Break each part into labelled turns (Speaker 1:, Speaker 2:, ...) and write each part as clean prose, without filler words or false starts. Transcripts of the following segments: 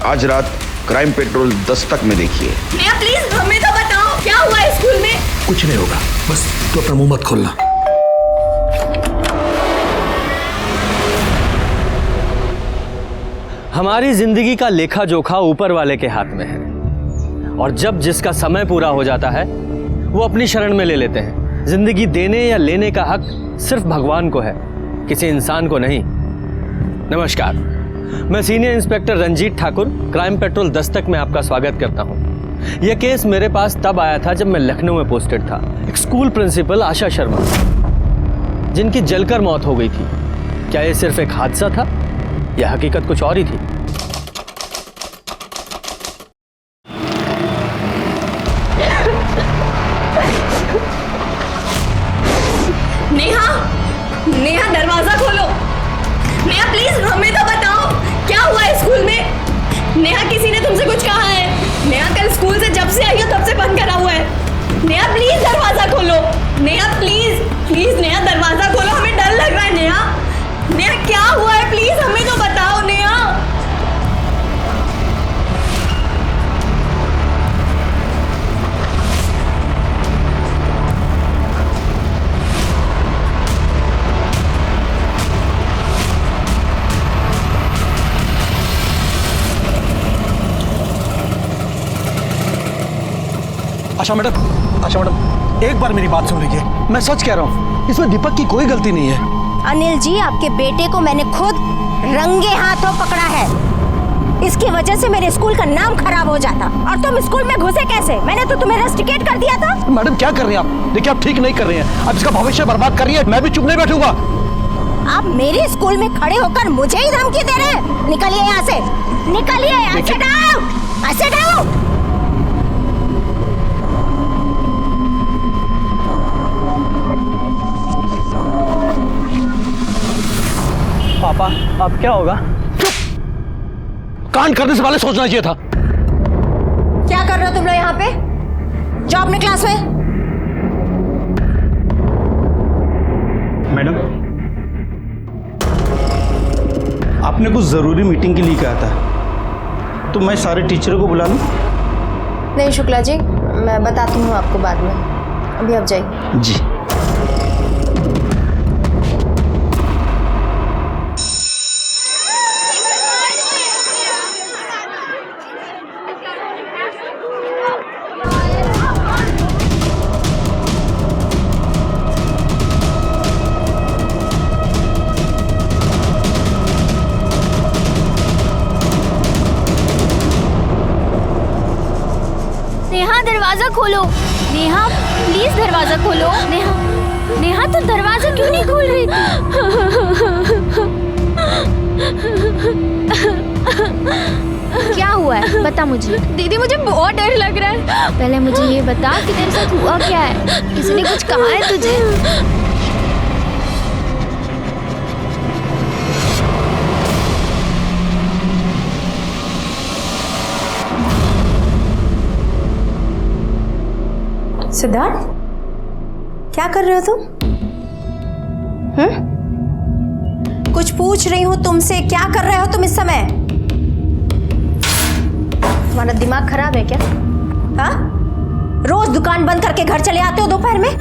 Speaker 1: आज रात crime patrol Dastak में देखिए।
Speaker 2: नेहा प्लीज हमें तो बताओ क्या हुआ है स्कूल में।
Speaker 3: कुछ नहीं होगा, बस तू अपना मुंह मत खोलना।
Speaker 4: हमारी जिंदगी का लेखा जोखा ऊपर वाले के हाथ में है, और जब जिसका समय पूरा हो जाता है वो अपनी शरण में ले लेते हैं। जिंदगी देने या लेने का हक सिर्फ भगवान को है, किसी इंसान को नहीं। नमस्कार, मैं senior inspector Ranjeet Thakur, crime patrol Dastak में आपका स्वागत करता हूं। यह केस मेरे पास तब आया था जब मैं लखनऊ में पोस्टेड था। एक स्कूल प्रिंसिपल आशा शर्मा, जिनकी जलकर मौत हो गई थी। क्या यह सिर्फ एक हादसा था या हकीकत कुछ और ही थी?
Speaker 2: नेहा, नेहा दरवाजा खोलो। नेहा प्लीज हमें तो बताओ क्या हुआ है स्कूल में। नेहा किसी ने तुमसे कुछ कहा है? नेहा कल स्कूल से जब से आई हो तब से बंद करा हुआ है। नेहा प्लीज दरवाजा खोलो। नेहा प्लीज प्लीज नेहा दरवाजा खोलो, हमें डर लग रहा है। नेहा, नेहा क्या हुआ है प्लीज हमें तो बताओ। नेहा
Speaker 3: आशा मैडम, एक बार मेरी बात सुन लीजिए। मैं सच कह रहा हूँ, इसमें दीपक की कोई गलती नहीं है।
Speaker 5: अनिल जी, आपके बेटे को मैंने खुद रंगे हाथों पकड़ा है। इसकी वजह से मेरे स्कूल का नाम खराब हो जाता। और तुम स्कूल में घुसे कैसे? मैंने तो तुम्हें रस्टिकेट कर दिया था।
Speaker 3: मैडम क्या कर रही हैं आप? देखिए आप ठीक नहीं कर रही हैं, आप इसका भविष्य बर्बाद कर रही है। मैं भी चुप नहीं बैठूंगा।
Speaker 5: आप मेरे स्कूल में खड़े होकर मुझे ही धमकी दे रहे हैं। निकलिए यहाँ से, निकलिए। ऐसे जाओ।
Speaker 4: पापा, अब क्या होगा?
Speaker 3: कांड करने से पहले सोचना चाहिए था।
Speaker 5: क्या कर रहे हो तुम लोग यहाँ पे? जाओ अपने क्लास में।
Speaker 6: मैडम, आपने कुछ ज़रूरी मीटिंग के लिए कहा था, तो मैं सारे टीचरों को बुला लूँ?
Speaker 5: नहीं शुक्ला जी, मैं बताती हूँ आपको बाद में। अभी आप जाइए।
Speaker 6: जी।
Speaker 7: नेहा दरवाजा खोलो। नेहा प्लीज दरवाजा खोलो। नेहा, नेहा तो दरवाजा क्यों नहीं खोल रही थी? क्या हुआ है बता मुझे।
Speaker 2: दीदी मुझे बहुत डर लग रहा है।
Speaker 7: पहले मुझे ये बता कि तेरे साथ हुआ क्या है। किसी ने कुछ कहा है तुझे?
Speaker 5: सिद्धार्थ, क्या कर रहे हो तुम? कुछ पूछ रही हूँ तुमसे, क्या कर रहे हो तुम इस समय? तुम्हारा दिमाग खराब है क्या? हाँ, रोज दुकान बंद करके घर चले आते हो दोपहर में।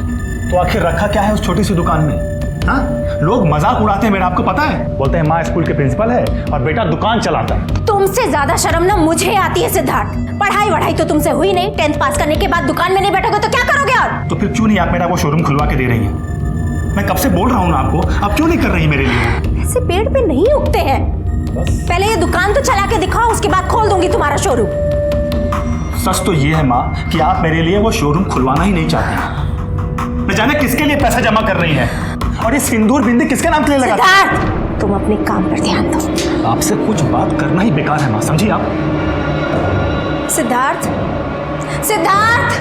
Speaker 6: तो आखिर रखा क्या है उस छोटी सी दुकान में? हाँ, लोग मजाक उड़ाते हैं मेरा, आपको पता है? बोलते हैं माँ स्कूल के प्रिंसिपल है और बेटा दुकान चलाता है।
Speaker 5: तुमसे ज्यादा शर्म ना मुझे आती है सिद्धार्थ। पढ़ाई वढ़ाई तो तुमसे हुई नहीं, 10th पास करने के बाद दुकान में नहीं बैठोगे तो क्या करोगे? और
Speaker 6: तो फिर क्यों नहीं आप मेरा वो शोरूम खुलवा के दे रही हैं? मैं कब से बोल रहा हूँ ना आपको, आप क्यों नहीं कर रही मेरे लिए?
Speaker 5: ऐसे पेड़ पे नहीं उगते हैं। पहले ये दुकान तो चला के दिखाओ, उसके बाद खोल दूंगी तुम्हारा शोरूम।
Speaker 6: सच तो ये है माँ कि आप मेरे लिए वो शोरूम खुलवाना ही नहीं चाहती। न जाने किसके लिए पैसा जमा कर रही हैं, और ये सिंदूर बिंदी किसके नाम के लिए लगा?
Speaker 5: सिद्धार्थ, तुम अपने काम पर ध्यान दो।
Speaker 6: आपसे कुछ बात करना ही बेकार है माँ, समझी आप?
Speaker 5: सिद्धार्थ, सिद्धार्थ,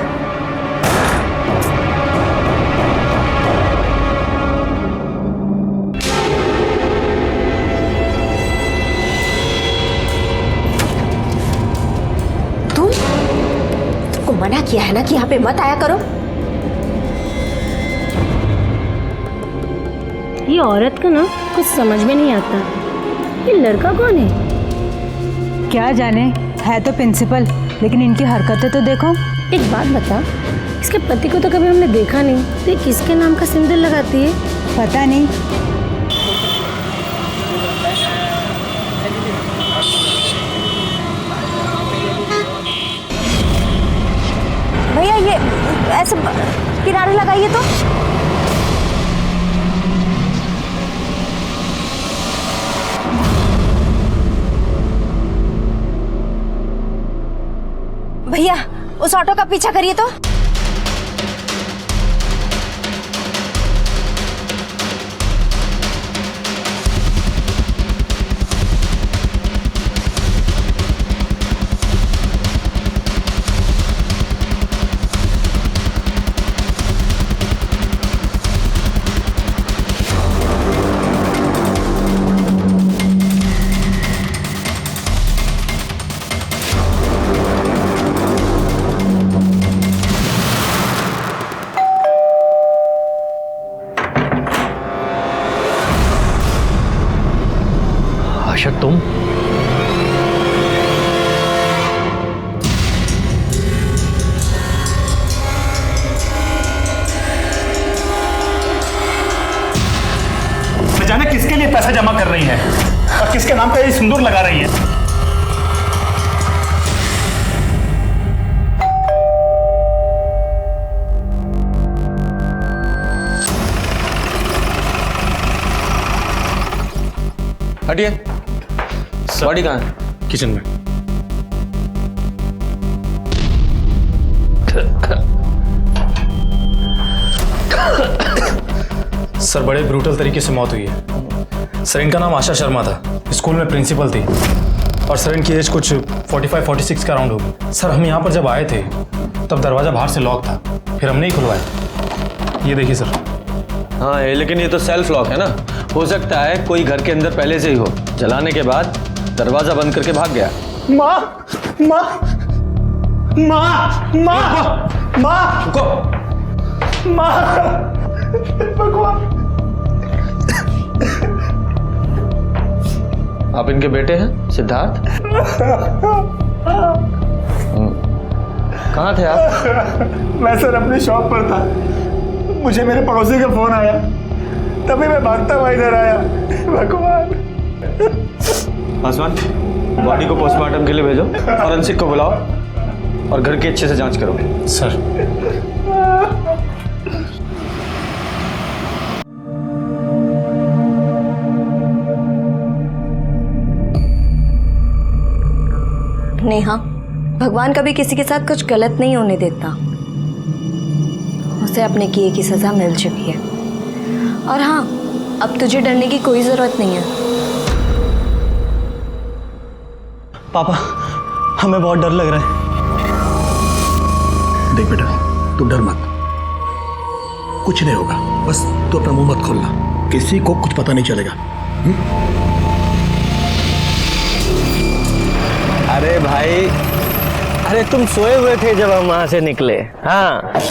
Speaker 5: तुमको मना किया है ना कि यहाँ पे मत आया करो।
Speaker 7: ये औरत को ना कुछ समझ में नहीं आता। ये लड़का कौन है?
Speaker 8: क्या जाने, है तो प्रिंसिपल, लेकिन इनकी हरकतें तो देखो।
Speaker 9: एक बात बता, इसके पति को तो कभी हमने देखा नहीं, तो ये किसके नाम का सिंदूर लगाती है?
Speaker 8: पता नहीं।
Speaker 5: भैया ये ऐसे किनारे लगाइए तो। भैया उस ऑटो का पीछा करिए तो।
Speaker 4: आशा तुम?
Speaker 6: न जाने किसके लिए पैसा जमा कर रही है और किसके नाम का ये सिंदूर लगा रही है।
Speaker 4: हटिए। बॉडी कहाँ है?
Speaker 6: किचन में। सर बड़े ब्रूटल तरीके से मौत हुई है। सर इनका नाम आशा शर्मा था, स्कूल में प्रिंसिपल थी और सर इनकी एज कुछ 45-46 का राउंड होगी। सर हम यहाँ पर जब आए थे तब दरवाज़ा बाहर से लॉक था, फिर हमने ही खुलवाया। ये देखिए सर।
Speaker 4: हाँ लेकिन ये तो सेल्फ लॉक है ना, हो सकता है कोई घर के अंदर पहले से ही हो, जलाने के बाद दरवाजा बंद करके भाग गया।
Speaker 6: माँ माँ माँ माँ माँ
Speaker 4: रुको।
Speaker 6: माँ भगवान।
Speaker 4: आप इनके बेटे हैं सिद्धार्थ? कहाँ थे आप?
Speaker 6: मैं सर अपनी शॉप पर था, मुझे मेरे पड़ोसी का फोन आया, तभी मैं भागता हुआ इधर आया। भगवान।
Speaker 4: पासवान, बॉडी को पोस्टमार्टम के लिए भेजो, फॉरेंसिक को बुलाओ और घर की अच्छे से जांच करो।
Speaker 6: सर
Speaker 2: नेहा, भगवान कभी किसी के साथ कुछ गलत नहीं होने देता। उसे अपने किए की सजा मिल चुकी है और हाँ, अब तुझे डरने की कोई जरूरत नहीं है।
Speaker 3: पापा, हमें बहुत डर लग रहा है।
Speaker 10: देख बेटा, तू डर मत, कुछ नहीं होगा, बस तू अपना मुंह मत खोलना, किसी को कुछ पता नहीं चलेगा।
Speaker 4: अरे भाई, अरे तुम सोए हुए थे जब हम वहां से निकले। हाँ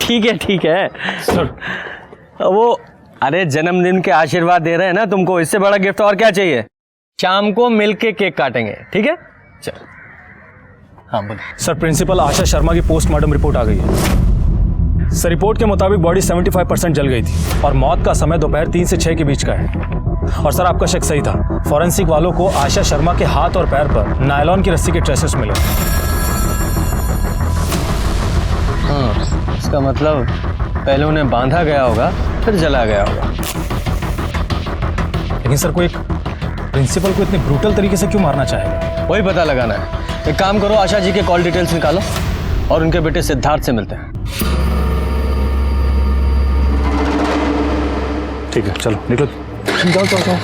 Speaker 4: ठीक है सर। वो अरे जन्मदिन के आशीर्वाद दे रहे हैं ना तुमको, इससे बड़ा गिफ्ट और क्या चाहिए? शाम को मिलके केक काटेंगे, ठीक है? चल। हाँ बोलो
Speaker 6: सर, प्रिंसिपल आशा शर्मा की पोस्टमार्टम रिपोर्ट आ गई है। सर रिपोर्ट के मुताबिक बॉडी 75% जल गई थी और मौत का समय दोपहर 3 से 6 के बीच का है। और सर आपका शक सही था, फॉरेंसिक वालों को आशा शर्मा के हाथ और पैर पर नायलॉन की रस्सी के ट्रेसेस मिले।
Speaker 4: हाँ, इसका मतलब पहले उन्हें बांधा गया होगा फिर जला गया होगा।
Speaker 6: लेकिन सर कोई प्रिंसिपल को इतने ब्रूटल तरीके से क्यों मारना चाहेगा?
Speaker 4: वही पता लगाना है। एक काम करो, आशा जी के कॉल डिटेल्स निकालो और उनके बेटे सिद्धार्थ से मिलते हैं।
Speaker 6: ठीक है, चलो निकलो। जाओ जाओ जाओ।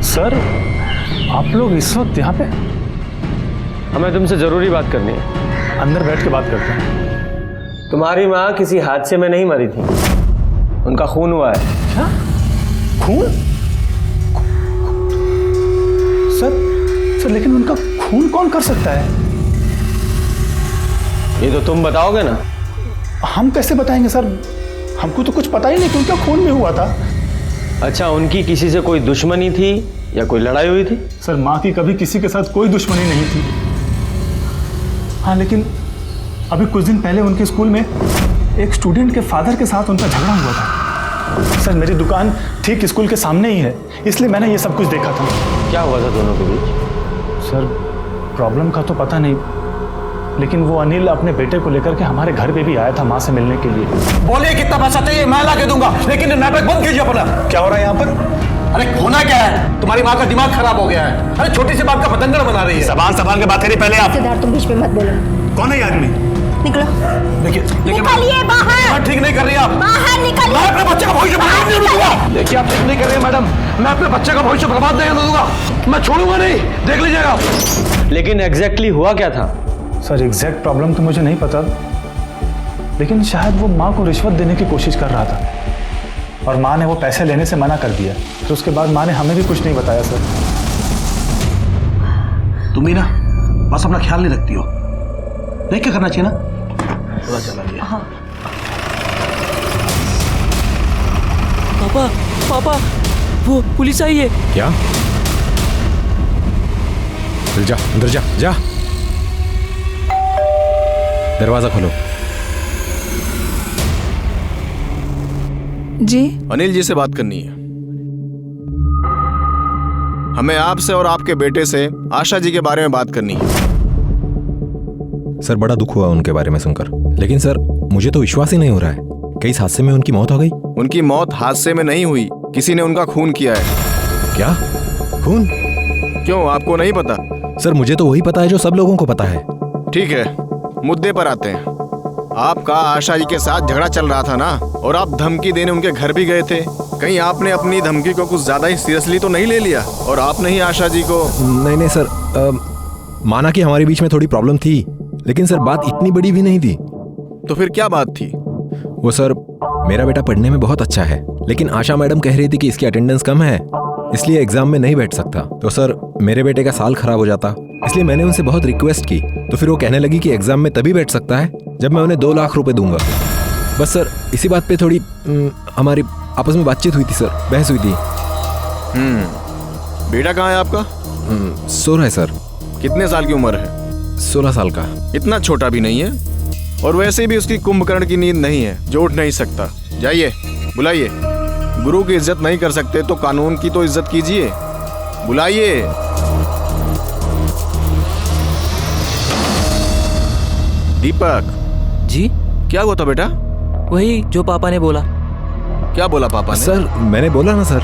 Speaker 6: सर आप लोग इस वक्त यहाँ पे?
Speaker 4: हमें तुमसे जरूरी बात करनी है।
Speaker 6: अंदर बैठ के बात करते हैं।
Speaker 4: तुम्हारी माँ किसी हादसे में नहीं मरी थी, उनका खून हुआ है।
Speaker 6: क्या खून? सर लेकिन उनका खून कौन कर सकता है?
Speaker 4: ये तो तुम बताओगे ना।
Speaker 6: हम कैसे बताएंगे सर, हमको तो कुछ पता ही नहीं कि उनका खून में हुआ था।
Speaker 4: अच्छा, उनकी किसी से कोई दुश्मनी थी या कोई लड़ाई हुई थी?
Speaker 6: सर माँ की कभी किसी के साथ कोई दुश्मनी नहीं थी। हाँ, लेकिन अभी कुछ दिन पहले उनके स्कूल में एक स्टूडेंट के फादर के साथ उनका झगड़ा हुआ था। सर मेरी दुकान ठीक स्कूल के सामने ही है, इसलिए मैंने ये सब कुछ देखा था।
Speaker 4: क्या हुआ था दोनों के बीच?
Speaker 6: सर प्रॉब्लम का तो पता नहीं, लेकिन वो अनिल अपने बेटे को लेकर के हमारे घर पे भी आया था माँ से मिलने के लिए।
Speaker 10: बोले कितना पैसा चाहिए मैं ला के दूंगा, लेकिन नाटक बंद कीजिए अपना।
Speaker 6: क्या हो रहा है यहाँ पर?
Speaker 10: अरे होना क्या है, तुम्हारी माँ का दिमाग खराब हो गया है। अरे छोटी सी बात का पतंगड़ बना रही है।
Speaker 6: जबान संभाल के बात करिए पहले आप।
Speaker 5: सिद्धार्थ तुम बीच में मत बोलो।
Speaker 6: कौन है ये आदमी?
Speaker 5: निकलो,
Speaker 10: देखिए
Speaker 5: निकलिए बाहर।
Speaker 10: ठीक नहीं कर रही आप।
Speaker 5: बाहर निकलिए।
Speaker 10: मैं अपने बच्चे का भविष्य बर्बाद नहीं होने दूंगा।
Speaker 3: देखिए आप ठीक नहीं कर रहे हैं मैडम, मैं अपने बच्चे का भविष्य बर्बाद नहीं होने दूंगा, मैं छोड़ूंगा नहीं, देख लीजिएगा।
Speaker 4: लेकिन एग्जैक्टली हुआ क्या था?
Speaker 6: सर एग्जैक्ट प्रॉब्लम तो मुझे नहीं पता, लेकिन शायद वो माँ को रिश्वत देने की कोशिश कर रहा था और माँ ने वो पैसे लेने से मना कर दिया। तो उसके बाद माँ ने हमें भी कुछ नहीं बताया। सर
Speaker 10: तुम ही ना बस अपना ख्याल नहीं रखती हो, नहीं क्या करना चाहिए ना, पता चला गया।
Speaker 5: हाँ।
Speaker 11: पापा पापा वो पुलिस आई है।
Speaker 12: क्या? चल जा, अंदर जा, जा। दरवाजा खोलो।
Speaker 11: जी
Speaker 13: अनिल जी से बात करनी है हमें, आपसे और आपके बेटे से आशा जी के बारे में बात करनी है।
Speaker 12: सर बड़ा दुख हुआ उनके बारे में सुनकर, लेकिन सर मुझे तो विश्वास ही नहीं हो रहा है, कई हादसे में उनकी मौत हो गई।
Speaker 13: उनकी मौत हादसे में नहीं हुई, किसी ने उनका खून किया है।
Speaker 12: क्या? खून?
Speaker 13: क्यों, आपको नहीं पता?
Speaker 12: सर मुझे तो वही पता है जो सब लोगों को पता है।
Speaker 13: ठीक है, मुद्दे पर आते हैं। आपका आशा जी के साथ झगड़ा चल रहा था ना, और आप धमकी देने उनके घर भी गए थे। कहीं आपने अपनी धमकी को कुछ ज्यादा ही सीरियसली तो नहीं ले लिया और आपने ही आशा जी को?
Speaker 12: नहीं सर, माना कि हमारे बीच में थोड़ी प्रॉब्लम थी, लेकिन सर बात इतनी बड़ी भी नहीं थी।
Speaker 13: तो फिर क्या बात थी?
Speaker 12: वो सर, मेरा बेटा पढ़ने में बहुत अच्छा है, लेकिन आशा मैडम कह रही थी कि इसकी अटेंडेंस कम है, इसलिए एग्जाम में नहीं बैठ सकता। तो सर मेरे बेटे का साल खराब हो जाता, इसलिए मैंने उनसे बहुत रिक्वेस्ट की। तो फिर वो कहने लगी कि एग्जाम में तभी बैठ सकता है जब मैं उन्हें 2 लाख रुपए दूंगा। बस सर इसी बात पे थोड़ी हमारी आपस में बातचीत हुई थी सर, बहस हुई थी।
Speaker 13: बेटा कहाँ है आपका?
Speaker 12: सो रहा है सर।
Speaker 13: कितने साल की उम्र है?
Speaker 12: 16 साल का।
Speaker 13: इतना छोटा भी नहीं है, और वैसे भी उसकी कुंभकर्ण की नींद नहीं है जो उठ नहीं सकता। जाइए, बुलाइए। गुरु की इज्जत नहीं कर सकते तो कानून की तो इज्जत कीजिए। बुलाइए। दीपक
Speaker 11: जी
Speaker 13: क्या हुआ था बेटा?
Speaker 11: वही जो पापा ने बोला।
Speaker 13: क्या बोला पापा ने?
Speaker 12: सर मैंने बोला ना सर,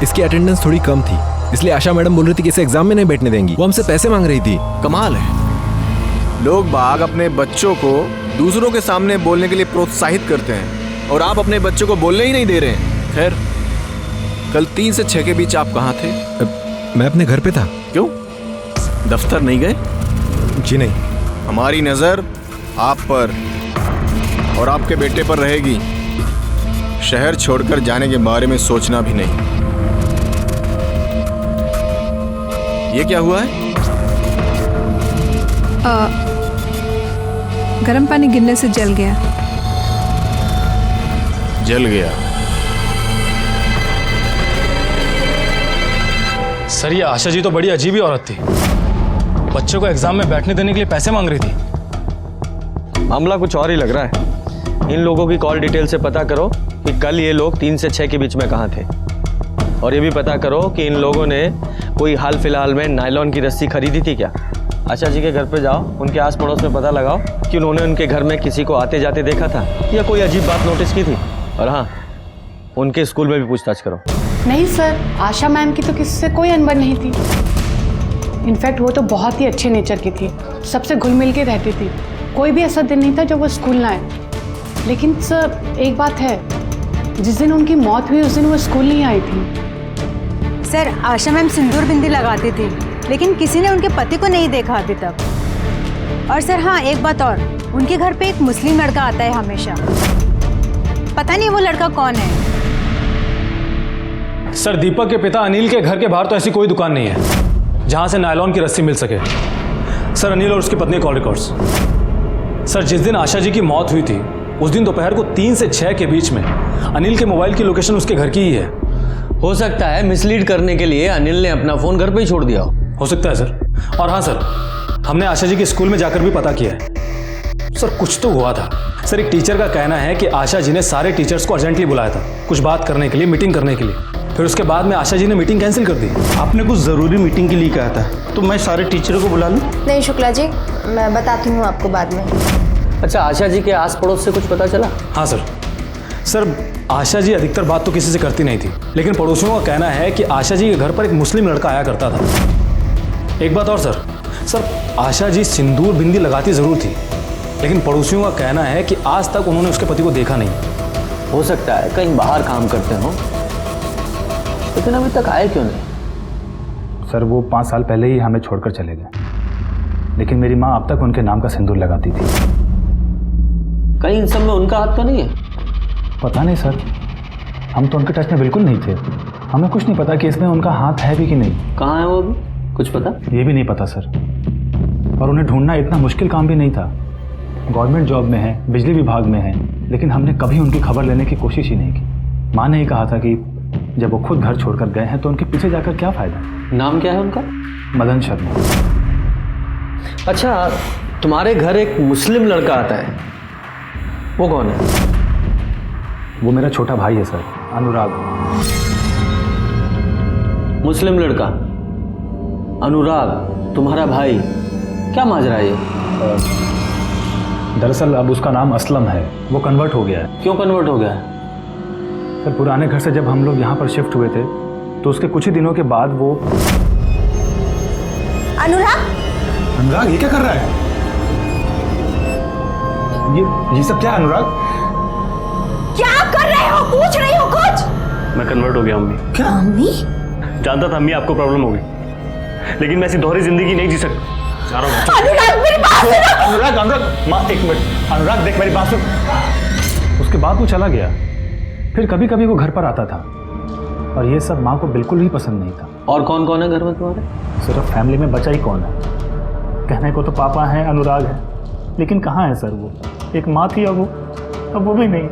Speaker 12: इसकी अटेंडेंस थोड़ी कम थी, इसलिए आशा मैडम बोल रही थी कि इसे एग्जाम में नहीं बैठने देंगी। वो हमसे पैसे मांग रही थी।
Speaker 13: कमाल है, लोग बाग अपने बच्चों को दूसरों के सामने बोलने के लिए प्रोत्साहित करते हैं और आप अपने बच्चों को बोलने ही नहीं दे रहे हैं। खैर, कल 3 से 6 के बीच आप कहाँ थे?
Speaker 12: मैं अपने घर पे था।
Speaker 13: क्यों, दफ्तर नहीं गए?
Speaker 12: जी नहीं।
Speaker 13: हमारी नजर आप पर और आपके बेटे पर रहेगी। शहर छोड़कर जाने के बारे में सोचना भी नहीं। ये क्या हुआ है?
Speaker 11: गर्म पानी गिरने से जल गया।
Speaker 13: जल गया?
Speaker 6: सर ये आशा जी तो बड़ी अजीब ही औरत थी, बच्चों को एग्जाम में बैठने देने के लिए पैसे मांग रही थी।
Speaker 4: मामला कुछ और ही लग रहा है। इन लोगों की कॉल डिटेल से पता करो कि कल ये लोग 3 से 6 के बीच में कहाँ थे, और ये भी पता करो कि इन लोगों ने कोई हाल फिलहाल में नायलॉन की रस्सी खरीदी थी क्या। आशा जी के घर पे जाओ, उनके आस पड़ोस में पता लगाओ कि उन्होंने उनके घर में किसी को आते जाते देखा था या कोई अजीब बात नोटिस की थी। और हाँ, उनके स्कूल में भी पूछताछ करो।
Speaker 14: नहीं सर, आशा मैम की तो किसी से कोई अनबन नहीं थी। इनफैक्ट वो तो बहुत ही अच्छे नेचर की थी, सबसे घुल मिल के रहती थी। कोई भी ऐसा दिन नहीं था जब वो स्कूल ना आए। लेकिन सर एक बात है, जिस दिन उनकी मौत हुई उस दिन वो स्कूल नहीं आई थी।
Speaker 8: सर आशा मैम सिंदूर बिंदी लगाती थी, लेकिन किसी ने उनके पति को नहीं देखा अभी तक। और सर हाँ, एक बात और, उनके घर पे एक मुस्लिम लड़का आता है हमेशा, पता नहीं वो लड़का कौन है।
Speaker 6: सर दीपक के पिता अनिल के घर के बाहर तो ऐसी कोई दुकान नहीं है जहां से नायलॉन की रस्सी मिल सके। सर अनिल और उसकी पत्नी कॉल रिकॉर्ड्स। सर जिस दिन आशा जी की मौत हुई थी उस दिन दोपहर को 3 से 6 के बीच में अनिल के मोबाइल की लोकेशन उसके घर की ही है।
Speaker 4: हो सकता है मिसलीड करने के लिए अनिल ने अपना फोन घर पे ही छोड़ दिया
Speaker 6: हो सकता है सर। और हाँ सर, हमने आशा जी के स्कूल में जाकर भी पता किया है सर, कुछ तो हुआ था सर। एक टीचर का कहना है कि आशा जी ने सारे टीचर्स को अर्जेंटली बुलाया था कुछ बात करने के लिए, मीटिंग करने के लिए। फिर उसके बाद में आशा जी ने मीटिंग कैंसिल कर दी।
Speaker 3: आपने कुछ ज़रूरी मीटिंग के लिए कहा था, तो मैं सारे टीचरों को बुला लूँ?
Speaker 5: नहीं शुक्ला जी, मैं बताती हूँ आपको बाद में।
Speaker 4: अच्छा, आशा जी के आस पड़ोस से कुछ पता चला?
Speaker 6: हाँ सर। सर आशा जी अधिकतर बात तो किसी से करती नहीं थी, लेकिन पड़ोसियों का कहना है कि आशा जी के घर पर एक मुस्लिम लड़का आया करता था। एक बात और सर, आशा जी सिंदूर बिंदी लगाती ज़रूर थी, लेकिन पड़ोसियों का कहना है कि आज तक उन्होंने उसके पति को देखा नहीं।
Speaker 4: हो सकता है कहीं बाहर काम करते हो, लेकिन अभी तक आए क्यों नहीं?
Speaker 6: सर वो 5 साल पहले ही हमें छोड़कर चले गए, लेकिन मेरी माँ अब तक उनके नाम का सिंदूर लगाती थी।
Speaker 4: कहीं इन सब में उनका हाथ तो नहीं है?
Speaker 6: पता नहीं सर, हम तो उनके टच में बिल्कुल नहीं थे। हमें कुछ नहीं पता कि इसमें उनका हाथ है भी कि नहीं।
Speaker 4: कहाँ है वो अभी, कुछ पता?
Speaker 6: ये भी नहीं पता सर। और उन्हें ढूंढना इतना मुश्किल काम भी नहीं था। गवर्नमेंट जॉब में है, बिजली विभाग में है, लेकिन हमने कभी उनकी खबर लेने की कोशिश ही नहीं की। माँ ने ही कहा था कि जब वो खुद घर छोड़कर गए हैं तो उनके पीछे जाकर क्या फ़ायदा।
Speaker 4: नाम क्या है उनका?
Speaker 6: मदन शर्मा।
Speaker 4: अच्छा, तुम्हारे घर एक मुस्लिम लड़का आता है, वो कौन है?
Speaker 6: वो मेरा छोटा भाई है सर, अनुराग।
Speaker 4: मुस्लिम लड़का अनुराग तुम्हारा भाई, क्या माजरा है ये?
Speaker 6: दरअसल अब उसका नाम असलम है, वो कन्वर्ट हो गया है।
Speaker 4: क्यों कन्वर्ट हो गया है?
Speaker 6: सर पुराने घर से जब हम लोग यहाँ पर शिफ्ट हुए थे तो उसके कुछ ही दिनों के बाद वो।
Speaker 5: अनुराग,
Speaker 6: ये क्या कर रहा है? ये सब क्या है अनुराग?
Speaker 5: क्या कर रहे हो? पूछ रही हो कुछ?
Speaker 15: मैं कन्वर्ट हो गया अम्मी।
Speaker 5: क्या अम्मी?
Speaker 15: जानता था अम्मी आपको प्रॉब्लम होगी, लेकिन मैं ऐसी दोहरी जिंदगी नहीं जी सकता।
Speaker 5: अनुराग मेरी बात सुनो।
Speaker 6: अनुराग माँ एक मिनट। अनुराग देख मेरी बात सुन। उसके बाद वो चला गया, फिर कभी कभी वो घर पर आता था, और ये सब माँ को बिल्कुल ही पसंद नहीं था।
Speaker 4: और कौन कौन है घर में तुम्हारे?
Speaker 6: सिर्फ फैमिली में बचा ही कौन है? कहने को तो पापा हैं, अनुराग है, लेकिन कहाँ है सर वो? एक माँ थी अब वो भी नहीं।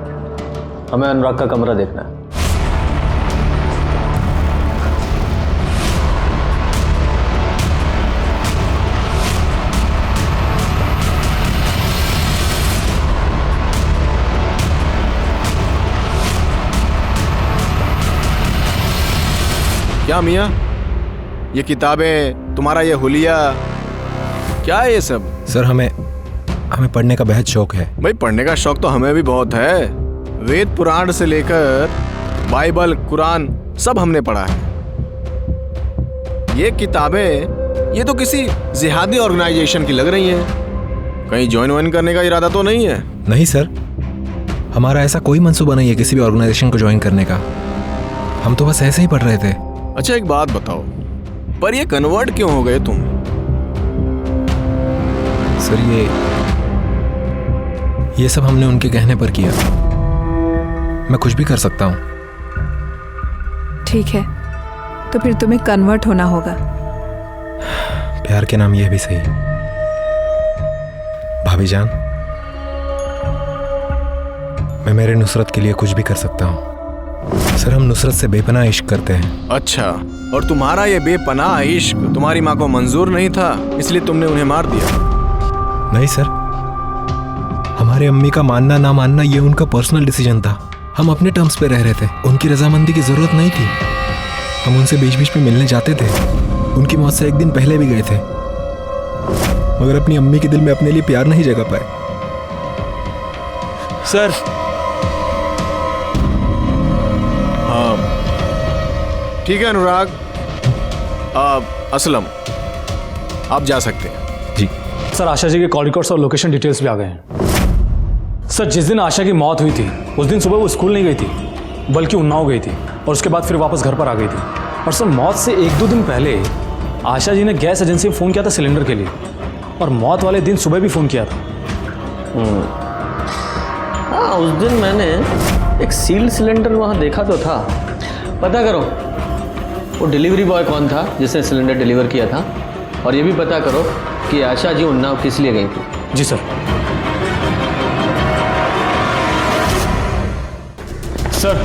Speaker 4: हमें अनुराग का कमरा देखना है।
Speaker 13: क्या मियाँ, ये किताबें, तुम्हारा ये हुलिया, क्या है ये सब?
Speaker 12: सर हमें पढ़ने का बेहद शौक है।
Speaker 13: भाई पढ़ने का शौक तो हमें भी बहुत है। वेद पुराण से लेकर बाइबल, कुरान सब हमने पढ़ा है। ये किताबें ये तो किसी जिहादी ऑर्गेनाइजेशन की लग रही हैं। कहीं ज्वाइन करने का इरादा तो नहीं है?
Speaker 12: नहीं सर, हमारा ऐसा कोई मंसूबा नहीं है किसी भी ऑर्गेनाइजेशन को ज्वाइन करने का। हम तो बस ऐसे ही पढ़ रहे थे।
Speaker 13: अच्छा एक बात बताओ, पर ये कन्वर्ट क्यों हो गए तुम?
Speaker 12: सर ये सब हमने उनके कहने पर किया। मैं कुछ भी कर सकता हूँ।
Speaker 11: ठीक है, तो फिर तुम्हें कन्वर्ट होना होगा।
Speaker 12: प्यार के नाम ये भी सही। भाभी जान, मैं मेरे नुसरत के लिए कुछ भी कर सकता हूँ। सर हम नुसरत से बेपनाह इश्क करते हैं।
Speaker 13: अच्छा, और तुम्हारा ये बेपनाह इश्क तुम्हारी माँ को मंजूर नहीं था, इसलिए तुमने उन्हें मार दिया?
Speaker 12: नहीं सर, हमारे अम्मी का मानना ना मानना ये उनका पर्सनल डिसीजन था। हम अपने टर्म्स पे रह रहे थे, उनकी रजामंदी की जरूरत नहीं थी। हम उनसे बीच बीच में मिलने जाते थे, उनकी मौत से एक दिन पहले भी गए थे, मगर अपनी अम्मी के दिल में अपने लिए प्यार नहीं जगा पाए।
Speaker 15: सर
Speaker 13: हाँ ठीक है अनुराग, असलम आप जा सकते हैं।
Speaker 12: जी
Speaker 6: सर, आशा जी के कॉल रिकॉर्ड्स और लोकेशन डिटेल्स भी आ गए हैं। सर जिस दिन आशा की मौत हुई थी उस दिन सुबह वो स्कूल नहीं गई थी, बल्कि उन्नाव गई थी, और उसके बाद फिर वापस घर पर आ गई थी। और सर मौत से 1-2 दिन पहले आशा जी ने गैस एजेंसी में फ़ोन किया था सिलेंडर के लिए, और मौत वाले दिन सुबह भी फ़ोन किया था।
Speaker 4: हाँ, उस दिन मैंने एक सील्ड सिलेंडर वहाँ देखा तो था। पता करो वो डिलीवरी बॉय कौन था जिसने सिलेंडर डिलीवर किया था, और ये भी पता करो कि आशा जी उन्नाव किस लिए गई थी।
Speaker 6: जी सर। सर,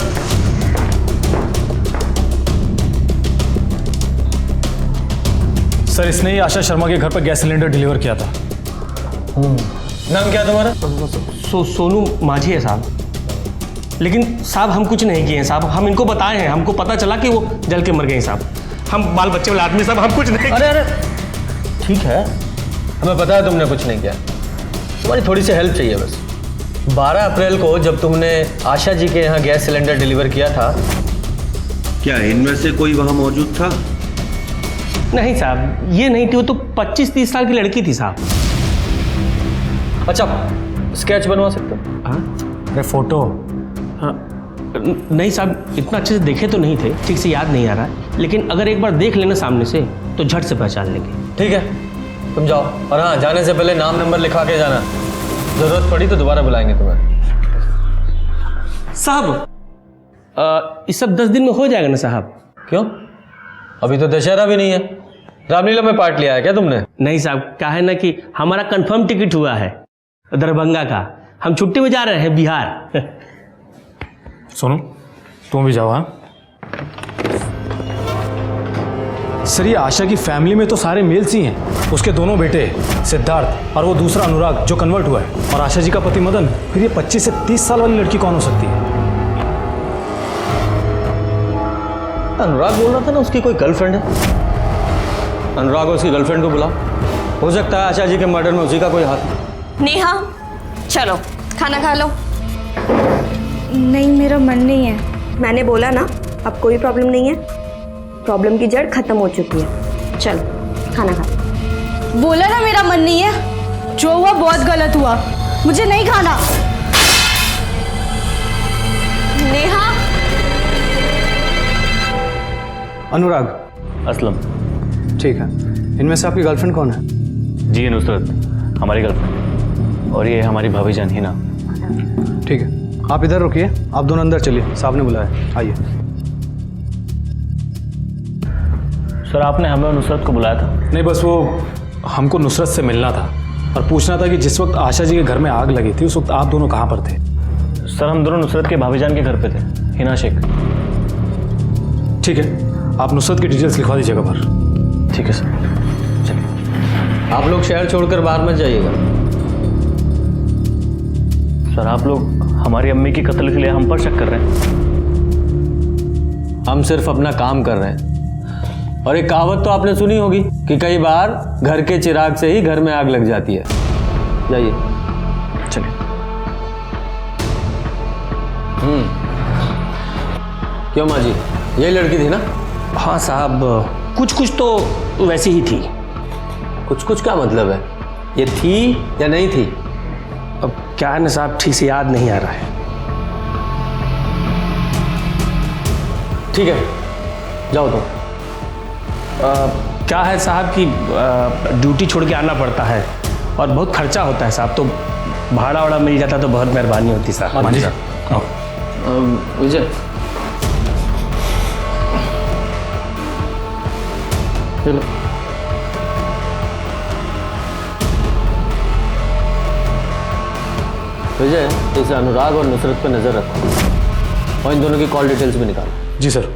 Speaker 6: सर इसने ही आशा शर्मा के घर पर गैस सिलेंडर डिलीवर किया था।
Speaker 4: नाम क्या तुम्हारा?
Speaker 15: सोनू माझी है साहब। लेकिन साहब हम कुछ नहीं किए हैं साहब, हम इनको बताए हैं, हमको पता चला कि वो जल के मर गए हैं साहब। हम बाल बच्चे वाले आदमी साहब, हम कुछ नहीं।
Speaker 4: अरे ठीक है, हमें पता है तुमने कुछ नहीं किया, तुम्हारी थोड़ी सी हेल्प चाहिए बस। 12 अप्रैल को जब तुमने आशा जी के यहाँ गैस सिलेंडर डिलीवर किया था,
Speaker 1: क्या इनमें से कोई वहां मौजूद था?
Speaker 15: नहीं साहब, ये नहीं थी, वो तो 25-30 साल की लड़की थी साहब।
Speaker 4: अच्छा, स्केच बनवा सकते हो?
Speaker 6: हाँ, अरे फोटो?
Speaker 15: हाँ नहीं साहब, इतना अच्छे से देखे तो नहीं थे, ठीक से याद नहीं आ रहा है, लेकिन अगर एक बार देख लेना सामने से तो झट से पहचान लेंगे।
Speaker 4: ठीक है, तुम जाओ, और हाँ जाने से पहले नाम नंबर लिखा के जाना, जरूरत पड़ी तो दोबारा बुलाएंगे तुम्हें।
Speaker 15: साहब ये सब 10 दिन में हो जाएगा ना साहब?
Speaker 4: क्यों, अभी तो दशहरा भी नहीं है। रामलीला में पार्ट लिया है क्या तुमने?
Speaker 15: नहीं साहब, क्या है ना कि हमारा कंफर्म टिकट हुआ है दरभंगा का, हम छुट्टी में जा रहे हैं बिहार।
Speaker 6: सुनो, तुम भी जाओ। हाँ सर, ये आशा की फैमिली में तो सारे मेल्स ही हैं। उसके दोनों बेटे सिद्धार्थ और वो दूसरा अनुराग जो कन्वर्ट हुआ है, और आशा जी का पति मदन। फिर ये 25 से 30 साल वाली लड़की कौन हो सकती है?
Speaker 4: अनुराग बोल रहा था ना उसकी कोई गर्लफ्रेंड है। अनुराग और उसकी गर्लफ्रेंड को बुलाओ, हो सकता है आशा जी के मर्डर में उसी का कोई हाथ।
Speaker 2: नेहा चलो खाना खा लो।
Speaker 9: नहीं, मेरा मन नहीं है।
Speaker 2: मैंने बोला ना, अब कोई प्रॉब्लम नहीं है, प्रॉब्लम की जड़ खत्म हो चुकी है। चलो खाना खा।
Speaker 9: बोला ना मेरा मन नहीं है, जो हुआ बहुत गलत हुआ, मुझे नहीं खाना।
Speaker 2: नेहा।
Speaker 3: अनुराग।
Speaker 15: असलम।
Speaker 3: ठीक है, इनमें से आपकी गर्लफ्रेंड कौन है?
Speaker 15: जी है नुसरत, हमारी गर्लफ्रेंड, और ये हमारी भाभी जान हिना।
Speaker 3: ठीक है, आप इधर रुकिए, आप दोनों अंदर चलिए, साहब ने बुलाया, आइए।
Speaker 15: सर आपने हमें और नुसरत को बुलाया था?
Speaker 6: नहीं, बस वो हमको नुसरत से मिलना था और पूछना था कि जिस वक्त आशा जी के घर में आग लगी थी उस वक्त आप दोनों कहाँ पर थे?
Speaker 15: सर हम दोनों नुसरत के भाभी जान के घर पे थे, हिना शेख।
Speaker 6: ठीक है, आप नुसरत की डिटेल्स लिखवा दीजिएगा बाहर।
Speaker 15: ठीक है सर, चलिए।
Speaker 4: आप लोग शहर छोड़कर बाहर मत जाइएगा।
Speaker 15: सर आप लोग हमारी अम्मी की कत्ल के लिए हम पर शक कर रहे हैं?
Speaker 4: हम सिर्फ अपना काम कर रहे हैं, और एक कहावत तो आपने सुनी होगी कि कई बार घर के चिराग से ही घर में आग लग जाती है। जाइए।
Speaker 15: चलिए।
Speaker 4: क्यों माँ जी, यही लड़की थी ना?
Speaker 15: हाँ साहब, कुछ कुछ तो वैसी ही थी।
Speaker 4: कुछ कुछ का मतलब है, ये थी या नहीं थी?
Speaker 15: अब क्या है ना साहब, ठीक से याद नहीं आ रहा है।
Speaker 4: ठीक है, जाओ तो।
Speaker 15: क्या है साहब कि ड्यूटी छोड़ के आना पड़ता है और बहुत खर्चा होता है साहब, तो भाड़ा वाड़ा मिल जाता तो बहुत मेहरबानी होती साहब।
Speaker 6: हाँ जी सर।
Speaker 4: विजय, चलो। विजय, इस अनुराग और नुसरत पे नजर रखो और इन दोनों की कॉल डिटेल्स भी निकालो।
Speaker 6: जी सर।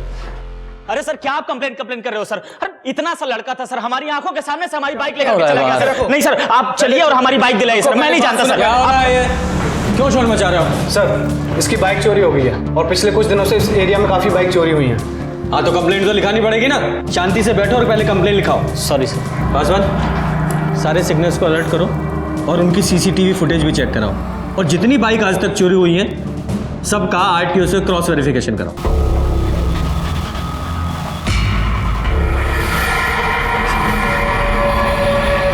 Speaker 16: अरे सर क्या आप कंप्लेंट कर रहे हो सर? अरे इतना सा लड़का था सर, हमारी आंखों के सामने से हमारी बाइक लेकर चला गया सर। नहीं सर, आप चलिए और हमारी बाइक दिलाइए सर, मैं नहीं जानता सर।
Speaker 4: क्या हो रहा है ये? क्यों शोर मचा रहे हो?
Speaker 3: सर, इसकी बाइक चोरी हो गई है और पिछले कुछ दिनों से इस एरिया में काफी बाइक चोरी हुई हैं।
Speaker 4: हाँ तो कंप्लेंट तो लिखानी पड़ेगी ना, शांति से बैठो और पहले कंप्लेंट लिखाओ।
Speaker 15: Sorry sir.
Speaker 4: पासवान, सारे सिग्नल्स को अलर्ट करो और उनकी सीसीटीवी फुटेज भी चेक कराओ, और जितनी बाइक आज तक चोरी हुई हैं सबका आरटीओ से क्रॉस वेरिफिकेशन कराओ।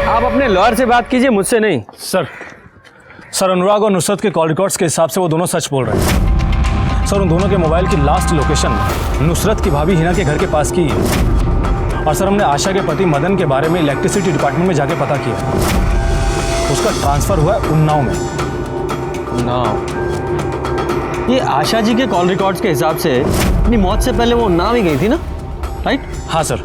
Speaker 4: आप अपने लॉयर से बात कीजिए, मुझसे नहीं।
Speaker 6: सर अनुराग और नुसरत के कॉल रिकॉर्ड्स के हिसाब से वो दोनों सच बोल रहे हैं। सर उन दोनों के मोबाइल की लास्ट लोकेशन नुसरत की भाभी हिना के घर के पास की है। और सर हमने आशा के पति मदन के बारे में इलेक्ट्रिसिटी डिपार्टमेंट में जाके पता किया, उसका ट्रांसफर हुआ है उन्नाव में।
Speaker 4: उन्नाव? ये आशा जी के कॉल रिकॉर्ड्स के हिसाब से अपनी मौत से पहले वो उन्नाव ही गई थी ना, राइट?
Speaker 6: हाँ सर,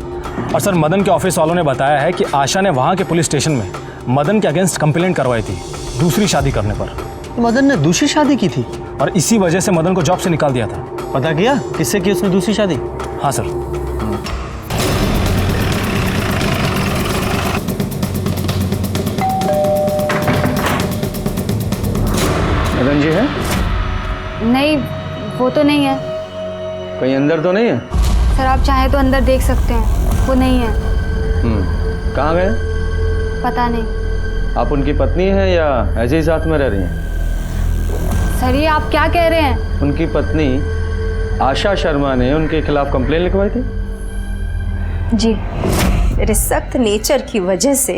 Speaker 6: और सर मदन के ऑफिस वालों ने बताया है कि आशा ने वहाँ के पुलिस स्टेशन में मदन के अगेंस्ट कंप्लेंट करवाई थी दूसरी शादी करने पर।
Speaker 4: मदन ने दूसरी शादी की थी?
Speaker 6: और इसी वजह से मदन को जॉब से निकाल दिया था।
Speaker 4: पता किया किससे की उसने दूसरी शादी?
Speaker 6: हाँ सर।
Speaker 4: मदन जी है?
Speaker 7: नहीं, वो तो नहीं है।
Speaker 4: कहीं अंदर तो नहीं है?
Speaker 7: सर आप चाहे तो अंदर देख सकते हैं, वो नहीं है।
Speaker 4: कहाँ गए?
Speaker 7: पता नहीं।
Speaker 4: आप उनकी पत्नी हैं या ऐसे ही साथ में रह रही हैं?
Speaker 7: सर ये आप क्या कह रहे हैं?
Speaker 4: उनकी पत्नी आशा शर्मा ने उनके खिलाफ कंप्लेन लिखवाई थी।
Speaker 5: जी, मेरे सख्त नेचर की वजह से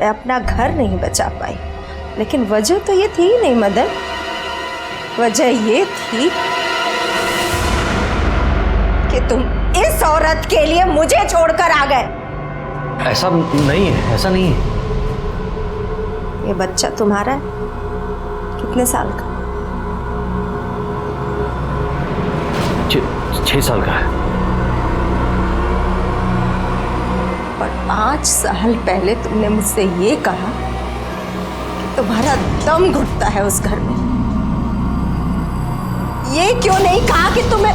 Speaker 5: मैं अपना घर नहीं बचा पाई, लेकिन वजह तो ये थी नहीं मदन। वजह ये थी कि तुम इस औरत के लिए मुझे छोड़कर आ गए।
Speaker 4: ऐसा नहीं है, ऐसा नहीं है।
Speaker 5: ये बच्चा तुम्हारा है? कितने साल का?
Speaker 4: 6 साल का है।
Speaker 5: और 5 साल पहले तुमने मुझसे ये कहा कि तुम्हारा दम घुटता है उस घर में। ये क्यों नहीं कहा कि तुमने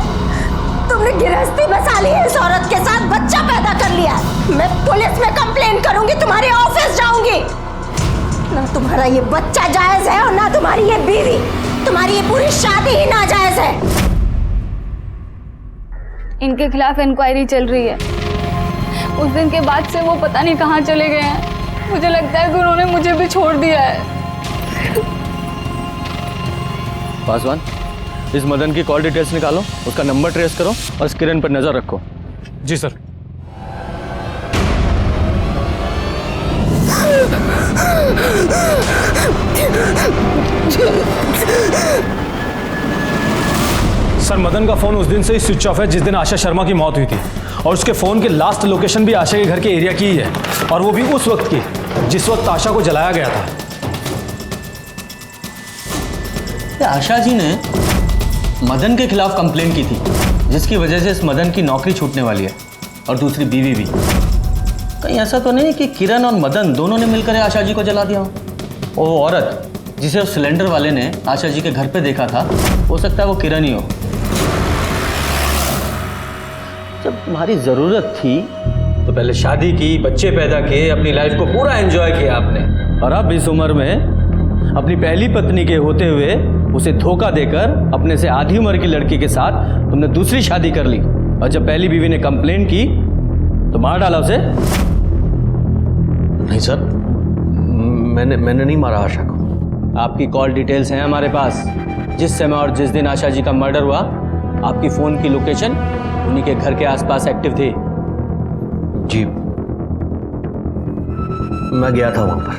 Speaker 5: गिरहस्ती बसा ली है इस औरत के साथ, बच्चा पैदा कर लिया है? मैं पुलिस में कंप्लेन करूंगी, तुम्हारे ऑफिस जाऊंगी। ना तुम्हारा ये बच्चा जायज है और ना तुम्हारी ये बीवी, तुम्हारी ये पूरी शादी ही नाजायज है।
Speaker 7: इनके खिलाफ इंक्वायरी चल रही है। उस दिन के बाद से वो पता नहीं कहाँ चले गए हैं। मुझे लगता है कि उन्होंने मुझे भी छोड़ दिया है।
Speaker 4: पासवान, इस मदन की कॉल डिटेल्स निकालो, उसका नंबर ट्रेस करो और इस किरण पर नजर रखो।
Speaker 6: जी सर। सर मदन का फोन उस दिन से ही स्विच ऑफ है जिस दिन आशा शर्मा की मौत हुई थी, और उसके फोन की लास्ट लोकेशन भी आशा के घर के एरिया की ही है, और वो भी उस वक्त की जिस वक्त आशा को जलाया गया था।
Speaker 4: आशा जी ने मदन के खिलाफ कंप्लेन की थी, जिसकी वजह से इस मदन की नौकरी छूटने वाली है और दूसरी बीवी भी। कहीं ऐसा तो नहीं कि किरण और मदन दोनों ने मिलकर आशा जी को जला दिया हो? वो औरत जिसे उस सिलेंडर वाले ने आशा जी के घर पे देखा था, हो सकता है वो किरण ही हो। जब तुम्हारी जरूरत थी तो पहले शादी की, बच्चे पैदा किए, अपनी लाइफ को पूरा एंजॉय किया आपने, और अब इस उम्र में अपनी पहली पत्नी के होते हुए उसे धोखा देकर अपने से आधी उम्र की लड़की के साथ तुमने दूसरी शादी कर ली, और जब पहली बीवी ने कंप्लेन की तो मार डाला उसे।
Speaker 15: नहीं सर, मैंने नहीं मारा आशा को।
Speaker 4: आपकी कॉल डिटेल्स हैं हमारे पास। जिस समय और जिस दिन आशा जी का मर्डर हुआ, आपकी फोन की लोकेशन उन्हीं के घर के आसपास एक्टिव थी।
Speaker 15: जी, मैं गया था वहां पर।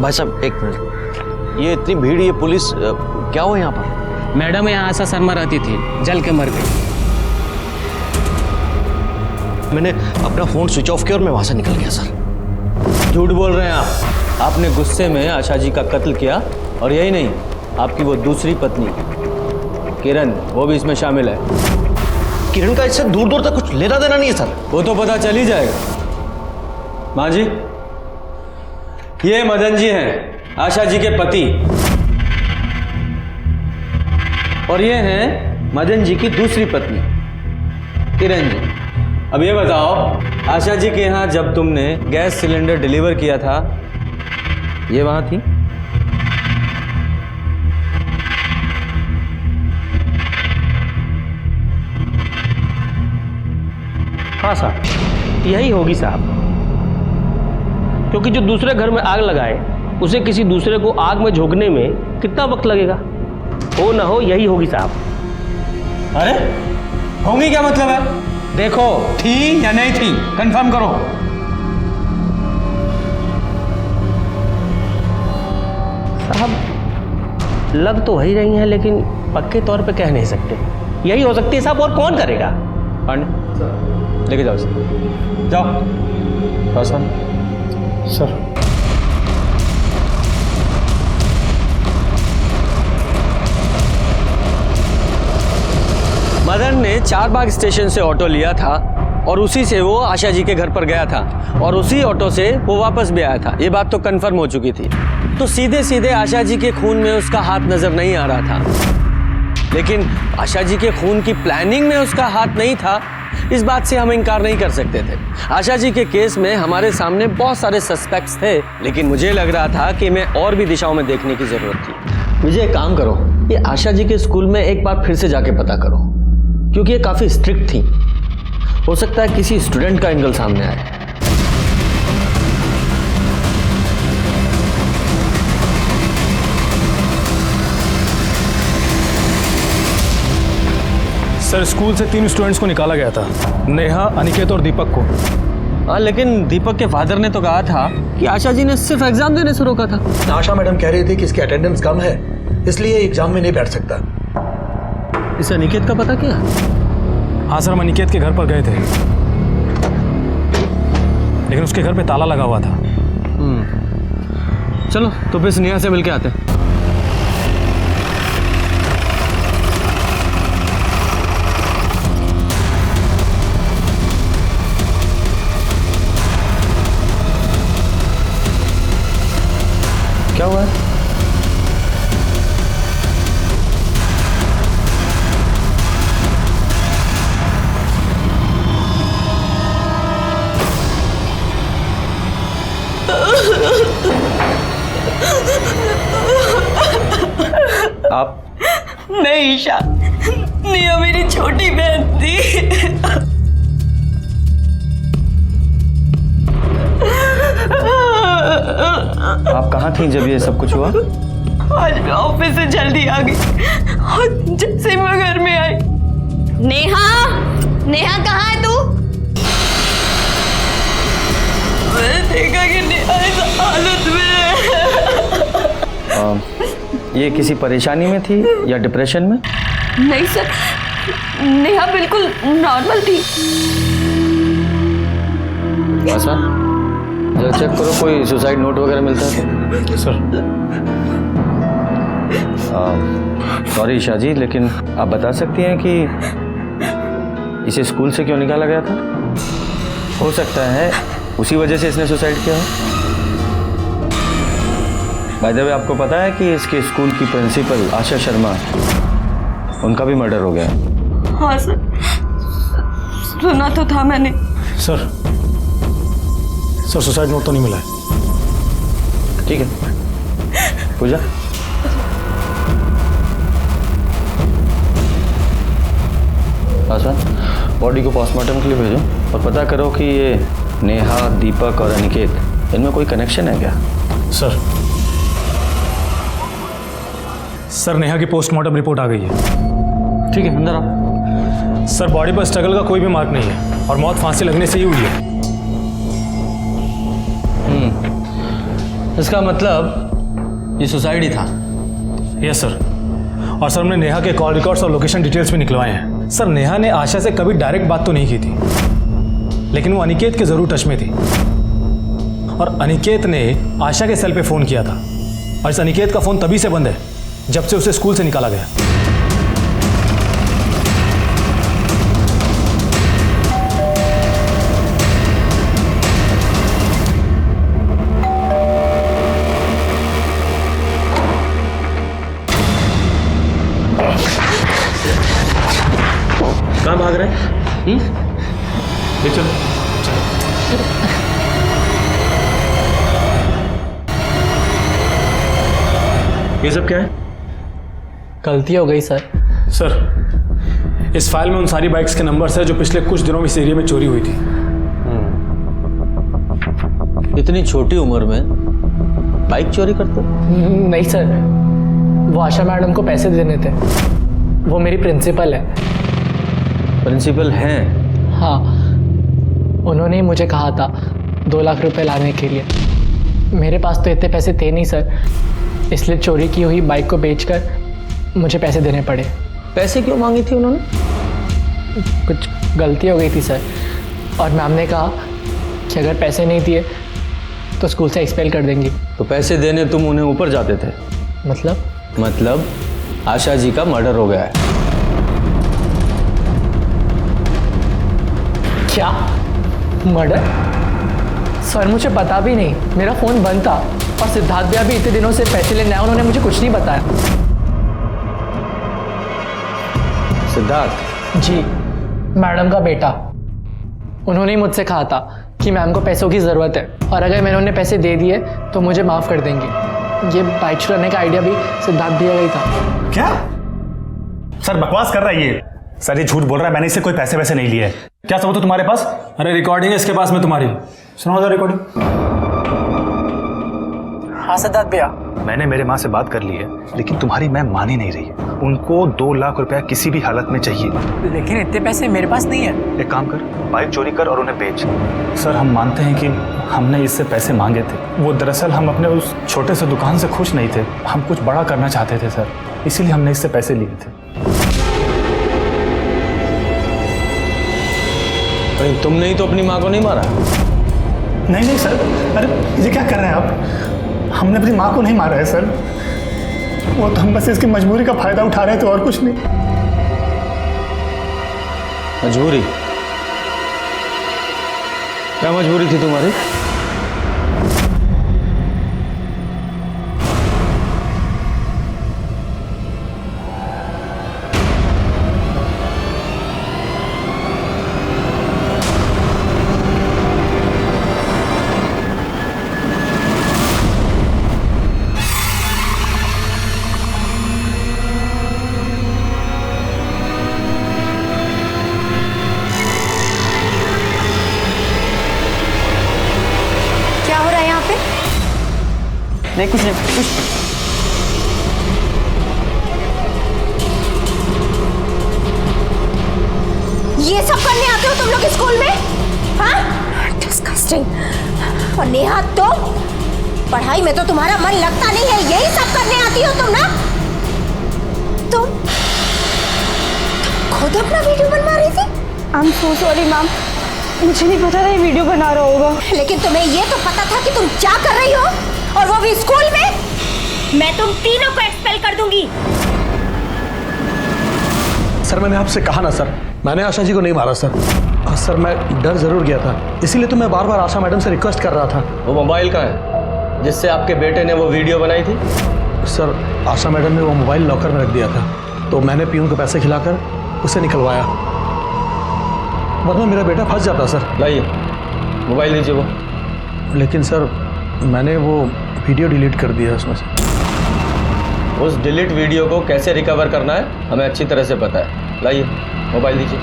Speaker 15: भाई साहब एक मिनट, ये इतनी भीड़, ये पुलिस, क्या हुआ यहाँ पर?
Speaker 16: मैडम यहाँ आशा शर्मा रहती थी, जल के मर गई।
Speaker 15: मैंने अपना फोन स्विच ऑफ किया और मैं वहां से निकल गया सर।
Speaker 4: झूठ बोल रहे हैं आप। आपने गुस्से में आशा जी का कत्ल किया, और यही नहीं, आपकी वो दूसरी पत्नी किरण, वो भी इसमें शामिल है।
Speaker 15: किरण का इससे दूर दूर तक कुछ लेना देना नहीं है सर।
Speaker 4: वो तो पता चल ही जाएगा। माँ जी, ये मदन जी हैं, आशा जी के पति, और ये हैं मदन जी की दूसरी पत्नी किरण जी। अब ये बताओ, आशा जी के यहाँ जब तुमने गैस सिलेंडर डिलीवर किया था, ये वहां थी?
Speaker 15: हाँ साहब, यही होगी साहब, क्योंकि जो दूसरे घर में आग लगाए उसे किसी दूसरे को आग में झोंकने में कितना वक्त लगेगा? हो ना हो यही होगी साहब।
Speaker 4: अरे होंगी क्या मतलब है? देखो थी या नहीं थी, कंफर्म करो।
Speaker 15: साहब लग तो वही रही हैं, लेकिन पक्के तौर पे कह नहीं सकते। यही हो सकती है साहब, और कौन करेगा?
Speaker 4: पांडे लेके जाओ इसे, जाओ। पासवान
Speaker 6: सर।
Speaker 4: मदन ने चारबाग स्टेशन से ऑटो लिया था और उसी से वो आशा जी के घर पर गया था और उसी ऑटो से वो वापस भी आया था। ये बात तो कंफर्म हो चुकी थी। तो सीधे सीधे आशा जी के खून में उसका हाथ नजर नहीं आ रहा था, लेकिन आशा जी के खून की प्लानिंग में उसका हाथ नहीं था, इस बात से हम इनकार नहीं कर सकते थे। आशा जी के केस में हमारे सामने बहुत सारे सस्पेक्ट्स थे, लेकिन मुझे लग रहा था कि मैं और भी दिशाओं में देखने की जरूरत थी। विजय, एक काम करो, ये आशा जी के स्कूल में एक बार फिर से जाके पता करो, क्योंकि ये काफी स्ट्रिक्ट थी। हो सकता है किसी स्टूडेंट का एंगल सामने आए।
Speaker 6: सर, स्कूल से 3 स्टूडेंट्स को निकाला गया था, नेहा, अनिकेत और दीपक को।
Speaker 4: हाँ, लेकिन दीपक के फादर ने तो कहा था कि आशा जी ने सिर्फ एग्जाम देने से रोका था।
Speaker 10: आशा मैडम कह रही थी कि इसकी अटेंडेंस कम है, इसलिए एग्जाम में नहीं बैठ सकता।
Speaker 4: इसे अनिकेत का पता क्या?
Speaker 6: हाँ सर, हम अनिकेत के घर पर गए थे, लेकिन उसके घर पे ताला लगा हुआ था।
Speaker 4: चलो तो फिर नेहा से मिलके आते हैं। क्या हुआ है? आप?
Speaker 2: नहीं ईशा, नेहा मेरी छोटी बहन थी।
Speaker 4: आप कहाँ थी जब ये सब कुछ हुआ?
Speaker 2: आज मैं ऑफिस से जल्दी आ गई और जैसे मैं घर में आई, नेहा, नेहा कहाँ है तू? मैंने देखा कि नेहा इस हालत में
Speaker 4: ये किसी परेशानी में थी या डिप्रेशन में?
Speaker 2: नहीं सर, नेहा बिल्कुल नॉर्मल थी।
Speaker 4: ऐसा? जरा चेक करो, कोई सुसाइड नोट वगैरह मिलता है तो।
Speaker 6: सर
Speaker 4: सॉरी ईशा जी, लेकिन आप बता सकती हैं कि इसे स्कूल से क्यों निकाला गया था? हो सकता है उसी वजह से इसने सुसाइड किया हो। बाय द वे, आपको पता है कि इसके स्कूल की प्रिंसिपल आशा शर्मा, उनका भी मर्डर हो गया है।
Speaker 2: हाँ सर, सुना तो था मैंने।
Speaker 6: सर सुसाइड नोट तो नहीं मिला है।
Speaker 4: ठीक है पूजा, आसान बॉडी को पोस्टमार्टम के लिए भेजो और पता करो कि ये नेहा, दीपक और अनिकेत, इनमें कोई कनेक्शन है क्या?
Speaker 6: सर नेहा की पोस्टमार्टम रिपोर्ट आ गई है।
Speaker 4: ठीक है, अंदर आओ।
Speaker 6: सर, बॉडी पर स्ट्रगल का कोई भी मार्क नहीं है और मौत फांसी लगने से ही हुई है।
Speaker 4: इसका मतलब ये सुसाइड ही था?
Speaker 6: Yes sir. और सर, हमने नेहा के कॉल रिकॉर्ड्स और लोकेशन डिटेल्स भी निकलवाए हैं। सर, नेहा ने आशा से कभी डायरेक्ट बात तो नहीं की थी, लेकिन वो अनिकेत के जरूर टच में थी और अनिकेत ने आशा के सेल पे फोन किया था और इस अनिकेत का फोन तभी से बंद है जब से उसे स्कूल से निकाला गया।
Speaker 4: कहाँ भाग रहे हैं?
Speaker 6: ले चलो।
Speaker 4: ये सब क्या है?
Speaker 16: गलती हो गई सर।
Speaker 6: सर, इस फाइल में उन सारी बाइक्स के नंबर्स हैं जो पिछले कुछ दिनों में इस एरिया में चोरी हुई थी।
Speaker 4: इतनी छोटी उम्र में बाइक चोरी करते?
Speaker 16: नहीं सर, वो आशा मैडम को पैसे देने थे। वो मेरी प्रिंसिपल है।
Speaker 4: प्रिंसिपल हैं?
Speaker 16: हाँ, उन्होंने ही मुझे कहा था 2 लाख रुपए लाने के लिए। मेरे पास तो इतने पैसे थे नहीं सर, इसलिए चोरी की हुई बाइक को बेचकर मुझे पैसे देने पड़े।
Speaker 4: पैसे क्यों मांगी थी उन्होंने?
Speaker 16: कुछ गलती हो गई थी सर, और मैम ने कहा कि अगर पैसे नहीं दिए तो स्कूल से एक्सपेल कर देंगी।
Speaker 4: तो पैसे देने तुम उन्हें ऊपर जाते थे? मतलब आशा जी का मर्डर हो गया है।
Speaker 16: क्या मर्डर? सर मुझे पता भी नहीं, मेरा फ़ोन बंद था और सिद्धार्थ भैया भी इतने दिनों से पैसे लेने आए, उन्होंने मुझे कुछ नहीं बताया।
Speaker 4: सिद्धार्थ?
Speaker 16: जी, मैडम का बेटा। उन्होंने ही मुझसे कहा था कि मैम को पैसों की ज़रूरत है और अगर मैंने उन्हें पैसे दे दिए तो मुझे माफ़ कर देंगे। ये बाइक चलाने का आइडिया भी सिद्धार्थ भैया का ही था।
Speaker 6: क्या सर बकवास कर रहा है ये? सर ये झूठ बोल रहा है, मैंने इससे कोई पैसे वैसे नहीं लिए। क्या सबूत है तुम्हारे पास? अरे रिकॉर्डिंग है इसके पास में तुम्हारी, सुनाओ जरा रिकॉर्डिंग।
Speaker 16: हाँ सिद्धार्थ भैया,
Speaker 6: मैंने मेरे माँ से बात कर ली है, लेकिन तुम्हारी मैम मान ही नहीं रही है। उनको 2 लाख रुपया किसी भी हालत में चाहिए।
Speaker 16: लेकिन इतने पैसे मेरे पास नहीं है।
Speaker 6: एक काम कर, बाइक चोरी कर और उन्हें बेच। सर हम मानते हैं कि हमने इससे पैसे मांगे थे, वो दरअसल हम अपने उस छोटे से दुकान से खुश नहीं थे, हम कुछ बड़ा करना चाहते थे सर, इसीलिए हमने इससे पैसे लिए थे।
Speaker 4: तुमने ही तो अपनी माँ को नहीं मारा?
Speaker 6: नहीं नहीं सर, अरे ये क्या कर रहे हैं आप? हमने अपनी माँ को नहीं मारा है सर, वो तो हम बस इसकी मजबूरी का फायदा उठा रहे थे और कुछ नहीं।
Speaker 4: मजबूरी? क्या मजबूरी थी तुम्हारी?
Speaker 16: नहीं कुछ नहीं, कुछ
Speaker 5: ये सब करने आते हो तुम लोग स्कूल में? हाँ? डिस्गस्टिंग। और नेहा तो पढ़ाई में तो तुम्हारा मन लगता नहीं है, यही सब करने आती हो तुम ना? तुम खुद अपना वीडियो बनवा रही थी?
Speaker 7: I am so sorry ma'am, मुझे नहीं पता था ये वीडियो बना रहा होगा।
Speaker 5: लेकिन तुम्हें ये तो पता था कि तुम क्या कर रही हो, और वो भी स्कूल में? मैं तुम तीनों को एक्सपेल कर दूंगी।
Speaker 3: सर मैंने आपसे कहा ना सर, मैंने आशा जी को नहीं मारा सर। सर मैं डर जरूर गया था, इसीलिए तो मैं बार बार आशा मैडम से रिक्वेस्ट कर रहा था।
Speaker 4: वो मोबाइल का है जिससे आपके बेटे ने वो वीडियो बनाई थी?
Speaker 3: सर आशा मैडम ने वो मोबाइल लॉकर में रख दिया था, तो मैंने पियून को पैसे खिलाकर उसे निकलवाया, वरना मेरा बेटा फंस जाता सर।
Speaker 4: लाइए मोबाइल दीजिए वो।
Speaker 3: लेकिन सर मैंने वो वीडियो डिलीट कर दिया उसमें से।
Speaker 4: उस डिलीट वीडियो को कैसे रिकवर करना है हमें अच्छी तरह से पता है। लाइए मोबाइल दीजिए।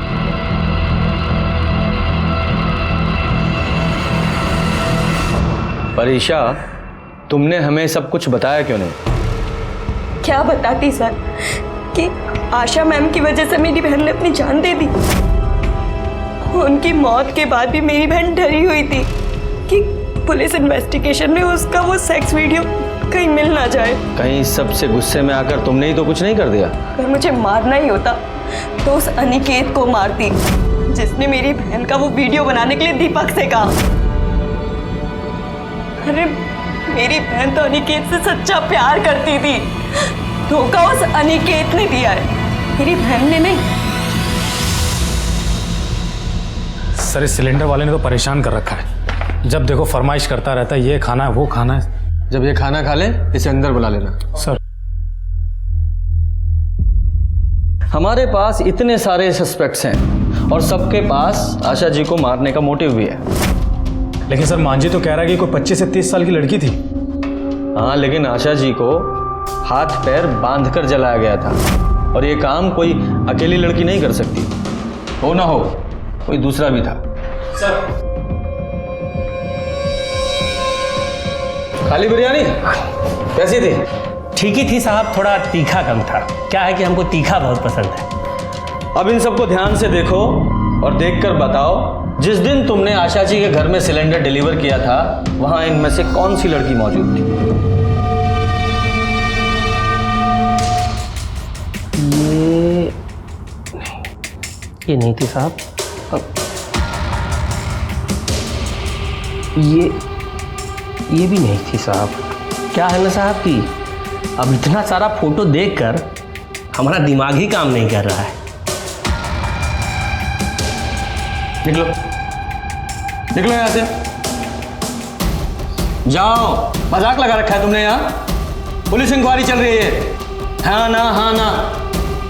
Speaker 4: परीक्षा, तुमने हमें सब कुछ बताया क्यों नहीं?
Speaker 2: क्या बताती सर कि आशा मैम की वजह से मेरी बहन ने अपनी जान दे दी। उनकी मौत के बाद भी मेरी बहन डरी हुई थी कि पुलिस इन्वेस्टिगेशन में उसका वो सेक्स वीडियो कहीं मिल ना जाए।
Speaker 4: कहीं सबसे गुस्से में आकर तुमने ही तो कुछ नहीं कर दिया?
Speaker 2: अगर मुझे मारना ही होता तो उस अनिकेत को मारती जिसने मेरी बहन का वो वीडियो बनाने के लिए दीपक से कहा। अरे मेरी बहन तो अनिकेत से सच्चा प्यार करती थी, धोखा उस अनिकेत ने दिया है, मेरी बहन ने नहीं।
Speaker 6: सर इस सिलेंडर वाले ने तो परेशान कर रखा है, जब देखो फरमाइश करता रहता है, ये खाना है वो खाना है।
Speaker 4: जब ये खाना खा ले इसे अंदर बुला लेना।
Speaker 6: सर
Speaker 4: हमारे पास इतने सारे सस्पेक्ट्स हैं और सबके पास आशा जी को मारने का मोटिव भी है।
Speaker 6: लेकिन सर मांझी तो कह रहा है कि कोई 25 से 30 साल की लड़की थी।
Speaker 4: हाँ लेकिन आशा जी को हाथ पैर बांधकर जलाया गया था और ये काम कोई अकेली लड़की नहीं कर सकती। हो ना हो कोई दूसरा भी था।
Speaker 6: सर
Speaker 4: खाली बिरयानी कैसी थी?
Speaker 15: ठीक ही थी साहब, थोड़ा तीखा कम था। क्या है कि हमको तीखा बहुत पसंद है।
Speaker 4: अब इन सबको ध्यान से देखो और देखकर बताओ, जिस दिन तुमने आशा जी के घर में सिलेंडर डिलीवर किया था वहां इनमें से कौन सी लड़की मौजूद थी?
Speaker 15: ये नहीं थी साहब। ये भी नहीं थी साहब। क्या है ना साहब कि अब इतना सारा फोटो देखकर हमारा दिमाग ही काम नहीं कर रहा है। निकलो।
Speaker 4: निकलो यहाँ से, जाओ। मजाक लगा रखा है तुमने यहाँ? पुलिस इंक्वायरी चल रही है। हाँ ना,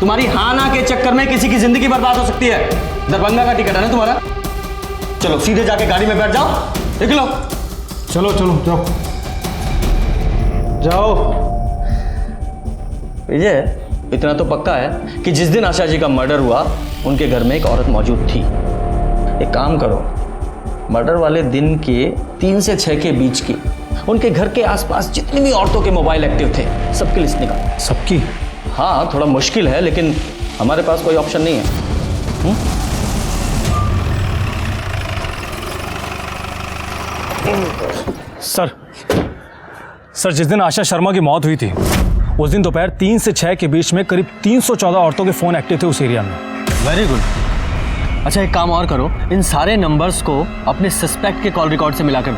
Speaker 4: तुम्हारी हाँ ना के चक्कर में किसी की जिंदगी बर्बाद हो सकती है। दरभंगा का टिकट है ना तुम्हारा? चलो सीधे जाके गाड़ी में बैठ जाओ, निकलो।
Speaker 6: चलो जाओ जाओ।
Speaker 4: विजय, इतना तो पक्का है कि जिस दिन आशा जी का मर्डर हुआ उनके घर में एक औरत मौजूद थी। एक काम करो, मर्डर वाले दिन के 3 से 6 के बीच की उनके घर के आसपास जितनी भी औरतों के मोबाइल एक्टिव थे सबकी लिस्ट निकालो।
Speaker 6: सबकी?
Speaker 4: हाँ, थोड़ा मुश्किल है लेकिन हमारे पास कोई ऑप्शन नहीं है।
Speaker 6: सर जिस दिन आशा शर्मा की मौत हुई थी उस दिन दोपहर 3 से 6 के बीच में करीब 314 औरतों के फोन एक्टिव थे उस एरिया में।
Speaker 4: Very good. अच्छा, एक काम और करो, इन सारे नंबर्स को अपने सस्पेक्ट के कॉल रिकॉर्ड से मिलाकर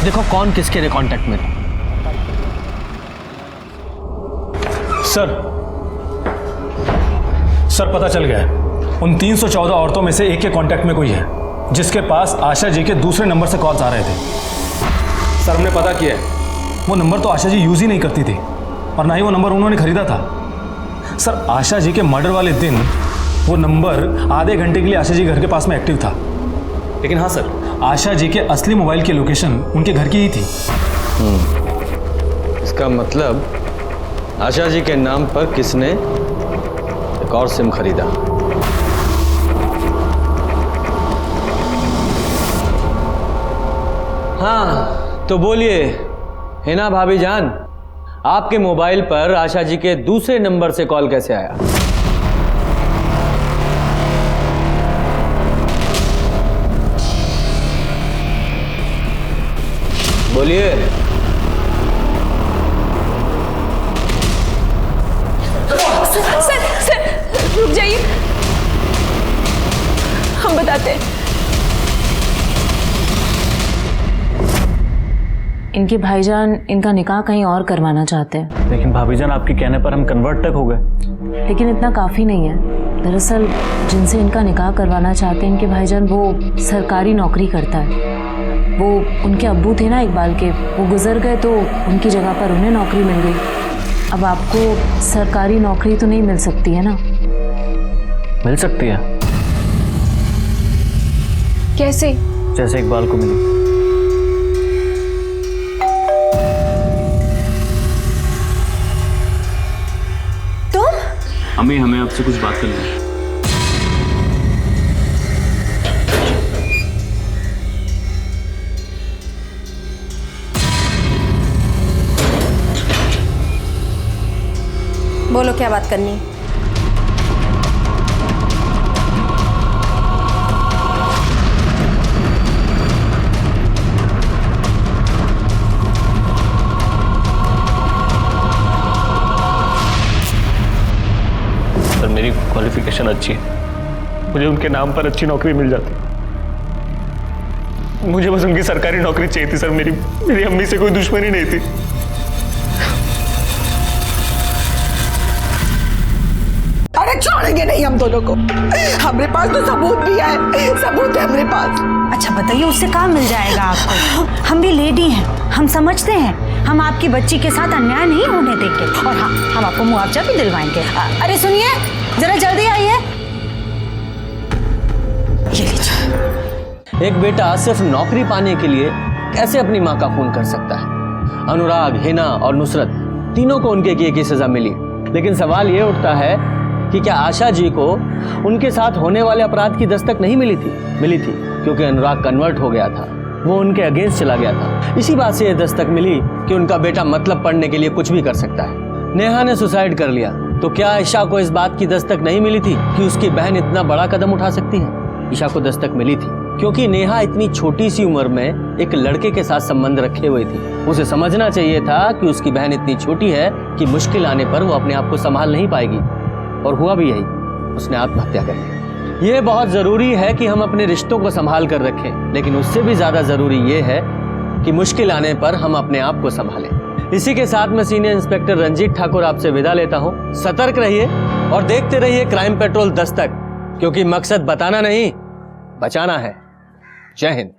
Speaker 4: देखो कौन किसके कांटेक्ट में था।
Speaker 6: सर पता चल गया है। उन 314 औरतों में से एक के कांटेक्ट में कोई है जिसके पास आशा जी के दूसरे नंबर से कॉल्स आ रहे थे। सर हमने पता किया है, वो नंबर तो आशा जी यूज ही नहीं करती थी और ना ही वो नंबर उन्होंने खरीदा था। सर आशा जी के मर्डर वाले दिन वो नंबर आधे घंटे के लिए आशा जी घर के पास में एक्टिव था। लेकिन हाँ सर, आशा जी के असली मोबाइल की लोकेशन उनके घर की ही थी।
Speaker 4: इसका मतलब आशा जी के नाम पर किसने एक और सिम खरीदा। हाँ तो बोलिए हिना भाभी जान, आपके मोबाइल पर आशा जी के दूसरे नंबर से कॉल कैसे आया? बोलिए।
Speaker 2: सर रुक जाइए, हम बताते हैं।
Speaker 9: इनके भाईजान इनका निकाह कहीं और करवाना चाहते हैं।
Speaker 6: लेकिन भाभीजान आपके कहने पर हम कन्वर्ट तक हो गए।
Speaker 9: लेकिन इतना काफ़ी नहीं है। दरअसल जिनसे इनका निकाह करवाना चाहते हैं इनके भाईजान, वो सरकारी नौकरी करता है। वो उनके अब्बू थे ना इकबाल के, वो गुजर गए तो उनकी जगह पर उन्हें नौकरी मिल गई। अब आपको सरकारी नौकरी तो नहीं मिल सकती है ना?
Speaker 6: मिल सकती है।
Speaker 7: कैसे?
Speaker 6: जैसे इकबाल को मिली।
Speaker 15: अम्मी हमें आपसे कुछ बात करनी है।
Speaker 5: बोलो क्या बात करनी है?
Speaker 15: सर मेरी क्वालिफिकेशन अच्छी है, मुझे उनके नाम पर अच्छी नौकरी मिल जाती। मुझे बस उनकी सरकारी नौकरी चाहिए थी सर। मेरी अम्मी से कोई दुश्मनी नहीं थी।
Speaker 17: अरे छोड़ेंगे नहीं हम दोनों को। हमारे पास तो सबूत भी है, सबूत है हमारे पास।
Speaker 8: अच्छा बताइए, उससे काम मिल जाएगा आपको। हम भी लेडी हैं, हम समझते हैं, हम आपकी बच्ची के साथ अन्याय नहीं होने देंगे। और हाँ, हम आपको मुआवजा भी दिलवाएंगे। अरे सुनिए, जरा जल्दी आइए। ये लीजिए।
Speaker 4: एक बेटा सिर्फ नौकरी पाने के लिए कैसे अपनी माँ का खून कर सकता है? अनुराग, हिना और नुसरत तीनों को उनके किए की सजा मिली। लेकिन सवाल ये उठता है कि क्या आशा जी को उनके साथ होने वाले अपराध की दस्तक नहीं मिली थी? मिली थी, क्योंकि अनुराग कन्वर्ट हो गया था, वो उनके अगेंस्ट चला गया था। इसी बात से यह दस्तक मिली कि उनका बेटा मतलब पढ़ने के लिए कुछ भी कर सकता है। नेहा ने सुसाइड कर लिया, तो क्या ईशा को इस बात की दस्तक नहीं मिली थी कि उसकी बहन इतना बड़ा कदम उठा सकती है? ईशा को दस्तक मिली थी क्योंकि नेहा इतनी छोटी सी उम्र में एक लड़के के साथ संबंध रखे हुए थी। उसे समझना चाहिए था कि उसकी बहन इतनी छोटी है कि मुश्किल आने पर वो अपने आप को संभाल नहीं पाएगी, और हुआ भी यही, उसने आत्महत्या कर ली। ये बहुत जरूरी है कि हम अपने रिश्तों को संभाल कर रखें, लेकिन उससे भी ज्यादा जरूरी ये है कि मुश्किल आने पर हम अपने आप को संभालें। इसी के साथ मैं सीनियर इंस्पेक्टर रंजीत ठाकुर आपसे विदा लेता हूं। सतर्क रहिए और देखते रहिए क्राइम पेट्रोल दस्तक, क्योंकि मकसद बताना नहीं, बचाना है। जय हिंद।